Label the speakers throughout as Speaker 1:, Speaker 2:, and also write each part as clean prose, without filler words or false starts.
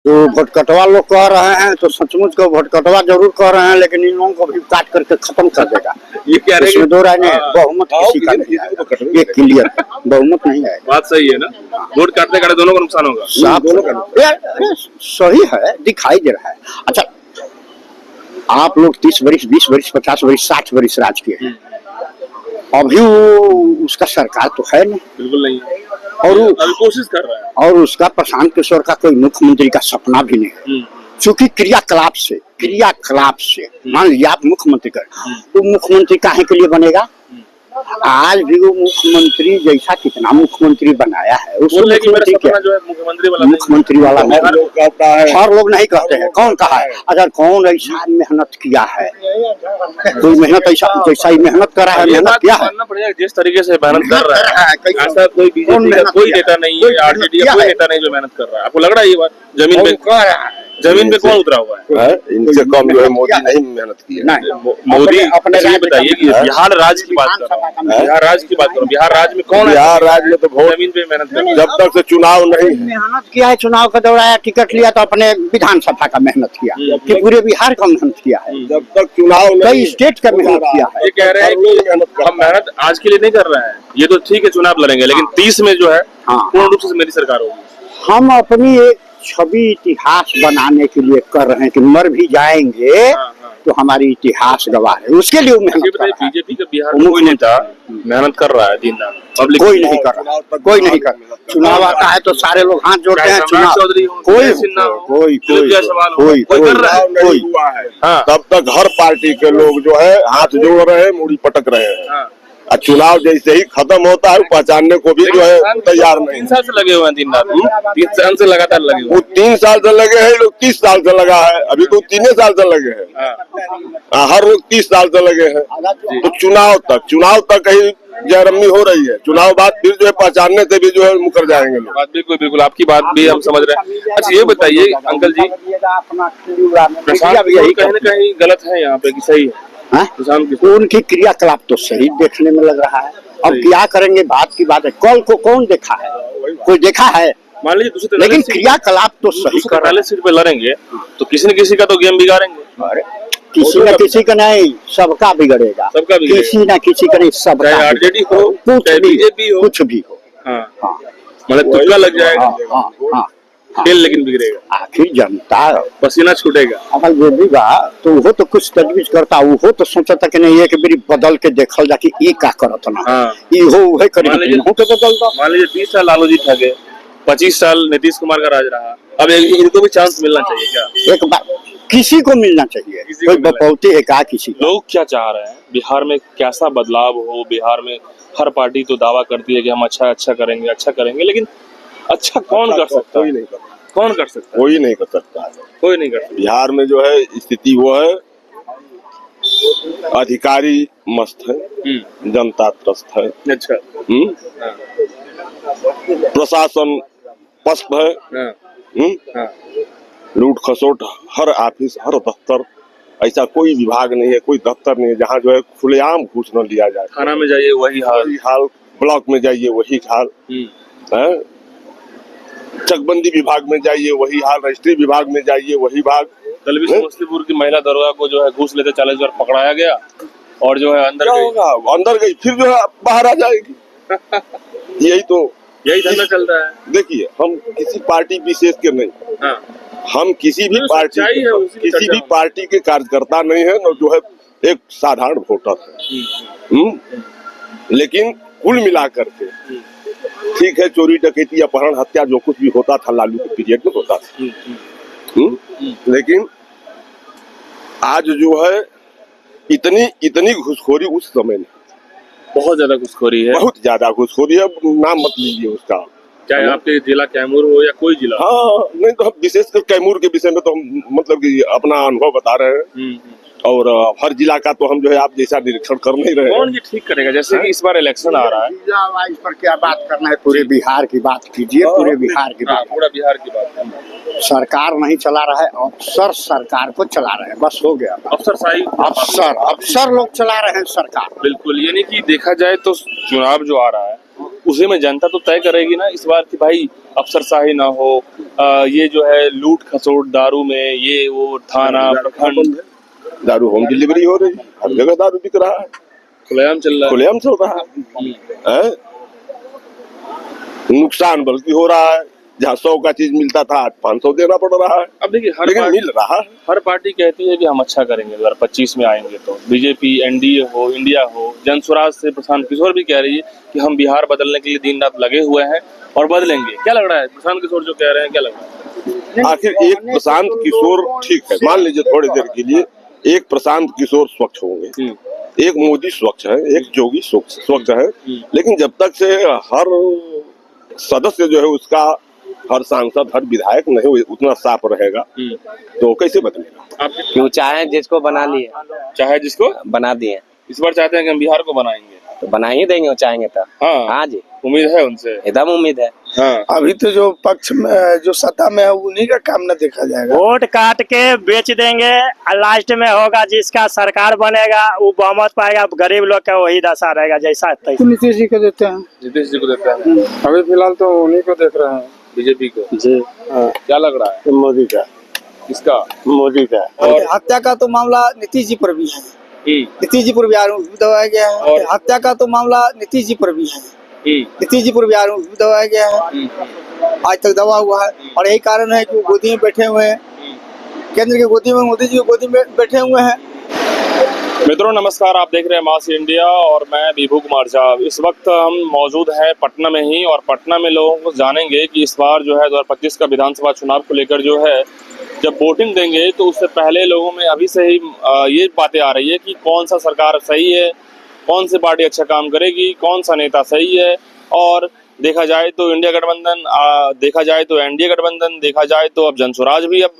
Speaker 1: तो भोटकटवा लोग कह रहे हैं तो सचमुच को भोटकटवा जरूर कह रहे हैं, लेकिन इन लोगों को भी काट करके खत्म कर देगा।
Speaker 2: ये क्या रहे
Speaker 1: इसमें दो राय नहीं, बहुमत किसी का नहीं आएगा, ये क्लियर बहुमत नहीं है।
Speaker 2: बात सही है ना, वोट काटते काटते दोनों को नुकसान होगा।
Speaker 1: यार सही है, दिखाई दे रहा है। अच्छा, आप लोग 30 वर्ष 20 वर्ष 50 वर्ष 60 वर्ष राज किए हैं, अभी उसका सरकार तो है नहीं,
Speaker 2: बिल्कुल नहीं है,
Speaker 1: और
Speaker 2: अभी कोशिश कर रहा है,
Speaker 1: और उसका प्रशांत किशोर का कोई मुख्यमंत्री का सपना भी नहीं है। क्योंकि क्रियाकलाप से मान लिया आप मुख्यमंत्री कर, तो मुख्यमंत्री काहे के लिए बनेगा? आज भी वो मुख्यमंत्री जैसा कितना मुख्यमंत्री बनाया है, उसको मुख्यमंत्री क्या
Speaker 2: जो है
Speaker 1: मुख्यमंत्री वाला हर लोग नहीं कहते हैं। कौन कहा है? अगर कौन ऐसा मेहनत किया है, कोई मेहनत जैसा ही मेहनत कर रहा है, मेहनत किया है,
Speaker 2: जिस तरीके से मेहनत कर रहा है, ऐसा कोई बीजेपी का कोई नेता नहीं है, आरजेडी का कोई नेता नहीं जो मेहनत कर रहा है। आपको लग रहा है ये बात? जमीन पे कौन उतरा हुआ है?
Speaker 3: इनसे कम जो है मोदी नहीं मेहनत की है।
Speaker 2: मोदी अपने बताइए कि बिहार राज्य की बात कर रहा हूँ, बिहार राज्य की बात करो, बिहार राज्य में कौन है?
Speaker 3: बिहार राज्य में तो वोट
Speaker 2: जमीन पे मेहनत कर,
Speaker 3: जब तक से चुनाव नहीं है,
Speaker 1: मेहनत किया है, चुनाव का दौड़ाया, टिकट लिया, तो अपने विधानसभा का मेहनत किया कि पूरे बिहार का मेहनत किया है,
Speaker 3: जब तक चुनाव
Speaker 1: कई स्टेट का मेहनत किया है।
Speaker 2: ये कह रहे हैं कि हम मेहनत आज के लिए नहीं कर रहे हैं, ये तो ठीक है चुनाव लड़ेंगे, लेकिन 30 में जो है पूर्ण रूप से मेरी सरकार होगी।
Speaker 1: हम अपनी एक छवि इतिहास बनाने के लिए कर रहे हैं कि मर भी जाएंगे तो हमारी इतिहास गवाह है, उसके लिए
Speaker 2: बीजेपी का बिहार में कोई नेता मेहनत कर रहा है दिन रात, पब्लिक
Speaker 1: कोई नहीं कर रहा, कोई नहीं कर रहा। चुनाव आता है तो सारे लोग हाथ जोड़ते हैं, चुनाव कोई
Speaker 3: हुआ है, तब तक हर पार्टी के लोग जो है हाथ जोड़ रहे हैं, मूड़ी पटक रहे हैं। और चुनाव जैसे ही खत्म होता है पहचानने को भी जो है तैयार नहीं।
Speaker 2: 3 साल से लगे हुए हैं दिन रात, 3 साल से लगातार लगे हुए हैं।
Speaker 3: वो 3 साल से लगे हैं, लोग 30 साल से लगा है, अभी तो 3 साल से लगे हैं, हर लोग 30 साल से लगे हैं। तो चुनाव तक ही जयरमी हो रही है, चुनाव बाद फिर जो है पहचानने से भी जो है मुकर जाएंगे लोग।
Speaker 2: बिल्कुल बिल्कुल, आपकी बात भी हम समझ रहे हैं। अच्छा ये बताइए अंकल जी, प्रशांत भी कहीं न कहीं गलत है यहाँ पे कि सही है?
Speaker 1: उनकी क्रियाकलाप तो सही देखने में लग रहा है। अब क्या करेंगे, बात की बात है, कल को कौन देखा है? कोई देखा है?
Speaker 2: मान लीजिए
Speaker 1: लेकिन क्रियाकलाप तो सही कर रहे हैं।
Speaker 2: सीट पे लड़ेंगे तो किसी न किसी का तो गेम बिगाड़ेंगे।
Speaker 1: अरे किसी न किसी का नहीं, सबका बिगड़ेगा, किसी न किसी का नहीं, सबका,
Speaker 2: आरजेडी हो, बीजेपी हो,
Speaker 1: कुछ भी हो,
Speaker 2: मतलब तुक्का लग जाएगा, खेल लेकिन बिगड़ेगा,
Speaker 1: आखिर जनता
Speaker 2: पसीना छूटेगा।
Speaker 1: अगर जो भी बा तो वो तो कुछ तजवीज करता, वो तो सोचता कि नहीं एक बारी बदल के देखल जा कि ये का करत ना, ये हो करे हो के बदल दो।
Speaker 2: मान लीजिए 20 साल लालू जी ठगे, 25 साल नीतीश कुमार का राज रहा, अब इनको भी चांस मिलना चाहिए क्या?
Speaker 1: एक बार किसी को मिलना चाहिए, कोई बपौती है क्या किसी?
Speaker 2: लोग क्या चाह रहे हैं बिहार में, कैसा बदलाव हो बिहार में? हर पार्टी तो दावा करती है कि हम अच्छा करेंगे, लेकिन अच्छा कौन कर सकता है? कौन कर सकता है?
Speaker 3: कोई नहीं कर सकता,
Speaker 2: कोई नहीं कर सकता।
Speaker 3: बिहार में जो है स्थिति वो है, अधिकारी मस्त है, जनता त्रस्त है,
Speaker 2: अच्छा,
Speaker 3: प्रशासन पस्त है, लूट खसोट हर ऑफिस हर दफ्तर, ऐसा कोई विभाग नहीं है, कोई दफ्तर नहीं है जहाँ जो है खुलेआम घूस न लिया जाए।
Speaker 2: थाना में जाइए वही हाल,
Speaker 3: ब्लॉक में जाइए वही हाल, चकबंदी विभाग में जाइए वही हाल, रजिस्ट्री विभाग में जाइए वही भाग।
Speaker 2: कल भी समस्तीपुर की महिला दरोगा को जो है घूस लेते 40 बार पकड़ाया गया और जो है
Speaker 3: अंदर गई फिर जो है बाहर आ जाएगी। यही
Speaker 2: धंधा चलता है।
Speaker 3: देखिए हम किसी पार्टी विशेष के नहीं, हम किसी भी पार्टी के कार्यकर्ता नहीं है, न जो है एक साधारण वोटर है, लेकिन कुल मिलाकर के ठीक है, चोरी डकैती अपहरण हत्या जो कुछ भी होता था लालू के पीरियड में होता था, लेकिन आज जो है इतनी घुसखोरी उस समय में
Speaker 2: बहुत ज्यादा घुसखोरी है,
Speaker 3: बहुत ज्यादा घुसखोरी है, नाम मत लीजिए उसका,
Speaker 2: चाहे आपके जिला कैमूर हो या कोई जिला।
Speaker 3: हाँ नहीं तो हम विशेषकर कैमूर के विषय में तो हम मतलब कि अपना अनुभव बता रहे हैं, और हर जिला का तो हम जो है आप जैसा निरीक्षण कर नहीं रहे हैं।
Speaker 2: कौन ये ठीक करेगा? जैसे कि इस बार इलेक्शन आ रहा है,
Speaker 1: इस पर क्या बात करना है? पूरे बिहार की बात कीजिए, पूरे बिहार की बात,
Speaker 2: पूरा बिहार की बात।
Speaker 1: सरकार नहीं चला रहा है, अफसर सरकार को चला रहे हैं, बस हो गया। अफसर लोग चला रहे हैं सरकार।
Speaker 2: बिल्कुल, यानी कि देखा जाए तो चुनाव जो आ रहा है उसी में जनता तो तय करेगी ना इस बार कि भाई अफसरशाही ना हो, ये जो है लूट खसोट दारू में, ये वो थाना प्रखंड
Speaker 3: दारू होम डिलीवरी हो रही है, हर जगह दारू बिक रहा है,
Speaker 2: खुलेआम चल रहा है।
Speaker 3: खुलेआम चल रहा है। नुकसान बल्कि हो रहा है, जहाँ 100 का चीज मिलता था 500 देना पड़ रहा है।
Speaker 2: अब देखिए
Speaker 3: लेकिन मिल रहा है।
Speaker 2: हर पार्टी कहती है कि हम अच्छा करेंगे 2025 में आएंगे तो, बीजेपी, एनडीए हो, इंडिया हो, जनसुराज से प्रशांत किशोर भी कह रही है कि हम बिहार बदलने के लिए दिन रात लगे हुए हैं और बदलेंगे। क्या लग रहा है प्रशांत किशोर जो कह रहे हैं, क्या लग रहा है?
Speaker 3: आखिर एक प्रशांत किशोर ठीक है, मान लीजिए थोड़ी देर के लिए एक प्रशांत किशोर स्वच्छ होंगे, एक मोदी स्वच्छ है, एक योगी स्वच्छ है, लेकिन जब तक से हर सदस्य जो है उसका, हर सांसद, हर विधायक नहीं उतना साफ रहेगा तो कैसे बदलेगा?
Speaker 2: आप
Speaker 4: क्यों चाहे जिसको बना लिए,
Speaker 2: चाहे जिसको
Speaker 4: बना दिए
Speaker 2: इस बार चाहते हैं कि हम बिहार को बनाएंगे,
Speaker 4: तो बना ही देंगे वो चाहेंगे तो।
Speaker 2: हाँ
Speaker 4: हाँ जी,
Speaker 2: उम्मीद है उनसे।
Speaker 4: एकदम उम्मीद है।
Speaker 2: हाँ
Speaker 5: अभी तो जो पक्ष में जो सत्ता में है उन्हीं का काम न देखा जाएगा।
Speaker 6: वोट काट के बेच देंगे, लास्ट में होगा जिसका सरकार बनेगा वो बहुमत पाएगा, गरीब लोग का वही दशा रहेगा जैसा तैसा।
Speaker 5: नीतीश जी को देते हैं,
Speaker 2: नीतीश जी को देते हैं,
Speaker 5: अभी फिलहाल तो उन्हीं को देख रहे हैं।
Speaker 2: बीजेपी को।
Speaker 5: जी
Speaker 2: क्या लग रहा है
Speaker 5: मोदी का,
Speaker 2: किसका?
Speaker 5: मोदी का।
Speaker 2: और
Speaker 7: हत्या का तो मामला नीतीश जी पर भी है,
Speaker 2: हम्म,
Speaker 7: नीतीश जी पर भी आरोप दबाया गया है।
Speaker 2: और-
Speaker 7: हत्या का तो मामला नीतीश जी पर भी है, नीतीश जी पर भी आरोप दबाया गया है, आज तक दबा हुआ है। और यही कारण है कि वो गोदी में बैठे हुए हैं, केंद्र की गोदी में, मोदी जी की गोदी में बैठे हुए हैं।
Speaker 2: मित्रों नमस्कार, आप देख रहे हैं मास इंडिया और मैं विभू कुमार झा। इस वक्त हम मौजूद हैं पटना में ही और पटना में लोगों को जानेंगे कि इस बार जो है 2025 का विधानसभा चुनाव को लेकर जो है जब वोटिंग देंगे तो उससे पहले लोगों में अभी से ही ये बातें आ रही है कि कौन सा सरकार सही है, कौन सी पार्टी अच्छा काम करेगी, कौन सा नेता सही है। और देखा जाए तो इंडिया गठबंधन, देखा जाए तो एनडीए गठबंधन, देखा जाए तो अब जनसुराज भी अब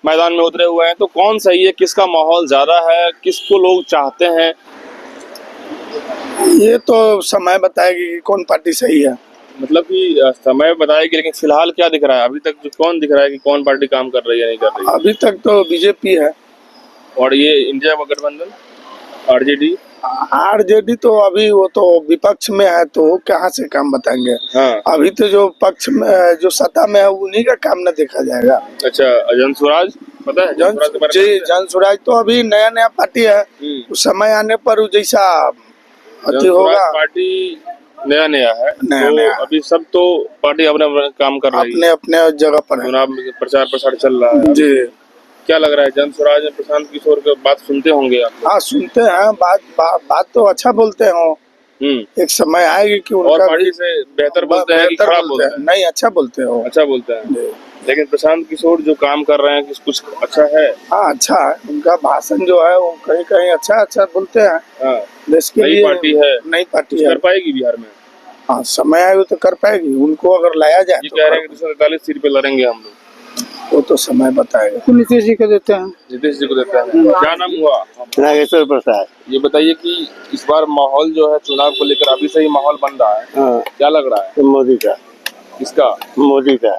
Speaker 2: मैदान में उतरे हुए हैं। तो कौन सही है, किसका माहौल ज्यादा है, किसको लोग चाहते हैं?
Speaker 5: ये तो समय बताएगी कि कौन पार्टी सही है।
Speaker 2: मतलब कि समय बताएगी, लेकिन फिलहाल क्या दिख रहा है अभी तक? जो कौन दिख रहा है कि कौन पार्टी काम कर रही है, नहीं कर रही है?
Speaker 5: अभी तक तो बीजेपी है।
Speaker 2: और ये इंडिया गठबंधन आरजेडी,
Speaker 5: आरजेडी तो अभी वो तो विपक्ष में है, तो वो कहाँ से काम बताएंगे।
Speaker 2: हाँ
Speaker 5: अभी तो जो पक्ष में जो सत्ता में है उन्हीं का काम न देखा जाएगा।
Speaker 2: अच्छा, जनसुराज पता है? जनसुराज के बारे में
Speaker 5: जी, जनसुराज तो अभी नया नया पार्टी है, उस समय आने पर वो जैसा अति
Speaker 2: जनसुराज
Speaker 5: होगा।
Speaker 2: पार्टी नया नया है,
Speaker 5: नया
Speaker 2: तो
Speaker 5: नया।
Speaker 2: अभी सब तो पार्टी अपने अपने काम कर रही
Speaker 5: अपने
Speaker 2: है,
Speaker 5: अपने जगह पर है।
Speaker 2: चुनाव में प्रचार प्रसार चल रहा है।
Speaker 5: जी
Speaker 2: क्या लग रहा है जनसुराज में प्रशांत किशोर की बात सुनते होंगे आप?
Speaker 5: हाँ, सुनते हैं, बात तो अच्छा बोलते हो। एक समय आएगी कि
Speaker 2: और
Speaker 5: उनका
Speaker 2: पार्टी से बेहतर बोलते हैं कि
Speaker 5: बेहतर
Speaker 2: खराब बोलते हैं?
Speaker 5: नहीं, अच्छा बोलते हो।
Speaker 2: अच्छा बोलते हैं,
Speaker 5: जी।
Speaker 2: लेकिन प्रशांत किशोर जो काम कर रहे हैं कि कुछ अच्छा है?
Speaker 5: हाँ, अच्छा है उनका भाषण जो है, वो कहीं कहीं अच्छा अच्छा बोलते हैं।
Speaker 2: हाँ,
Speaker 5: देश के
Speaker 2: नई
Speaker 5: लिए
Speaker 2: पार्टी है,
Speaker 5: नई पार्टी
Speaker 2: कुछ
Speaker 5: है।
Speaker 2: कर पाएगी बिहार में?
Speaker 5: हाँ, समय आएगा तो कर पाएगी, उनको अगर लाया जाए
Speaker 2: ये
Speaker 5: तो
Speaker 2: कह रहे हैं कि 243 सीट पे लड़ेंगे हम लोग।
Speaker 5: वो तो समय बताएगा।
Speaker 7: नीतीश जी को देते हैं।
Speaker 2: नीतीश जी को देते हैं। क्या नाम हुआ?
Speaker 1: नागेश्वर प्रसाद।
Speaker 2: ये बताइए कि इस बार माहौल जो है चुनाव को लेकर अभी से ही माहौल बन रहा है,
Speaker 1: हाँ,
Speaker 2: क्या लग रहा है?
Speaker 1: मोदी का,
Speaker 2: किसका?
Speaker 1: मोदी का।